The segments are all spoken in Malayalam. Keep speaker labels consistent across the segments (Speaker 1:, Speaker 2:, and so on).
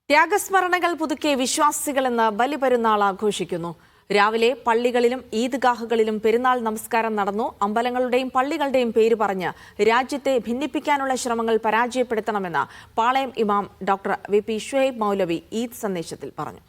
Speaker 1: ത്യാഗസ്മരണകൾ പുതുക്കിയ വിശ്വാസികൾ ഇന്ന് ബലിപെരുന്നാൾ ആഘോഷിക്കുന്നു. രാവിലെ പള്ളികളിലും ഈദ്ഗാഹുകളിലും പെരുന്നാൾ നമസ്കാരം നടന്നു. അമ്പലങ്ങളുടെയും പള്ളികളുടെയും പേര് പറഞ്ഞ് രാജ്യത്തെ ഭിന്നിപ്പിക്കാനുള്ള ശ്രമങ്ങൾ പരാജയപ്പെടുത്തണമെന്ന് പാളയം ഇമാം ഡോക്ടർ വി.പി. ഷുഹൈബ് മൗലവി ഈദ് സന്ദേശത്തിൽ പറഞ്ഞു.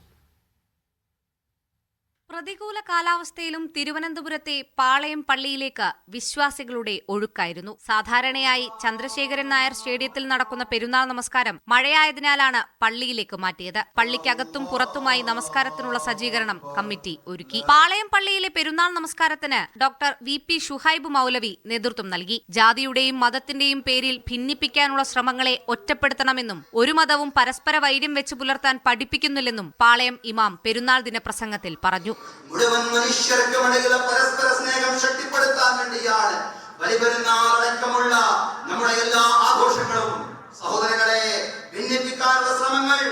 Speaker 2: പ്രതികൂല കാലാവസ്ഥയിലും തിരുവനന്തപുരത്തെ പാളയം പള്ളിയിലേക്ക് വിശ്വാസികളുടെ ഒഴുക്കായിരുന്നു. സാധാരണയായി ചന്ദ്രശേഖരൻ നായർ സ്റ്റേഡിയത്തിൽ നടക്കുന്ന പെരുന്നാൾ നമസ്കാരം മഴയായതിനാലാണ് പള്ളിയിലേക്ക് മാറ്റിയത്. പള്ളിക്കകത്തും പുറത്തുമായി നമസ്കാരത്തിനുള്ള സജ്ജീകരണം കമ്മിറ്റി ഒരുക്കി. പാളയം പള്ളിയിലെ പെരുന്നാൾ നമസ്കാരത്തിന് ഡോക്ടർ വി.പി. ഷുഹൈബ് മൗലവി നേതൃത്വം നൽകി. ജാതിയുടെയും മതത്തിന്റെയും പേരിൽ ഭിന്നിപ്പിക്കാനുള്ള ശ്രമങ്ങളെ ഒറ്റപ്പെടുത്തണമെന്നും ഒരു മതവും പരസ്പര വൈര്യം വെച്ച് പുലർത്താൻ പഠിപ്പിക്കുന്നില്ലെന്നും പാളയം ഇമാം പെരുന്നാൾ ദിന പ്രസംഗത്തിൽ പറഞ്ഞു.
Speaker 3: മുഴുവൻ മനുഷ്യർക്കുമിടയിലെ പരസ്പര സ്നേഹം ശക്തിപ്പെടുത്താൻ വേണ്ടിയാണ് ബലിപെരുന്നാളടക്കമുള്ള നമ്മുടെ എല്ലാ ആഘോഷങ്ങളും. സഹോദരങ്ങളെ, ഭിന്നിപ്പിക്കാനുള്ള ശ്രമങ്ങൾ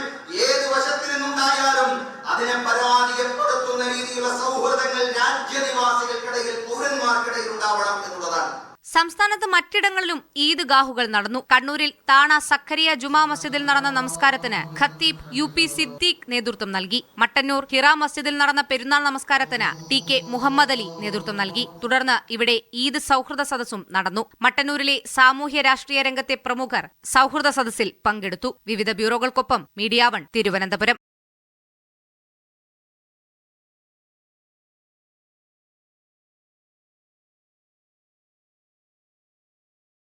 Speaker 3: ഏത് വശത്തിൽ നിന്നുണ്ടായാലും അതിനെ പരാജയപ്പെടുത്തുന്ന രീതിയിലുള്ള സൗഹൃദങ്ങൾ രാജ്യനിവാസികൾക്കിടയിൽ, പൗരന്മാർക്കിടയിൽ ഉണ്ടാവണം എന്നുള്ളതാണ്.
Speaker 2: സംസ്ഥാനത്ത് മറ്റിടങ്ങളിലും ഈദ്ഗാഹുകൾ നടന്നു. കണ്ണൂരിൽ താണ സഖരിയ ജുമാ മസ്ജിദിൽ നടന്ന നമസ്കാരത്തിന് ഖത്തീബ് യു.പി. സിദ്ദീഖ് നേതൃത്വം നൽകി. മട്ടന്നൂർ ഹിറ മസ്ജിദിൽ നടന്ന പെരുന്നാൾ നമസ്കാരത്തിന് ടി.കെ. മുഹമ്മദ് അലി നേതൃത്വം നൽകി. തുടർന്ന് ഇവിടെ ഈദ് സൗഹൃദ സദസ്സും നടന്നു. മട്ടന്നൂരിലെ സാമൂഹ്യ രാഷ്ട്രീയ രംഗത്തെ പ്രമുഖർ സൗഹൃദ സദസ്സിൽ പങ്കെടുത്തു. വിവിധ ബ്യൂറോകൾക്കൊപ്പം മീഡിയ 1 തിരുവനന്തപുരം.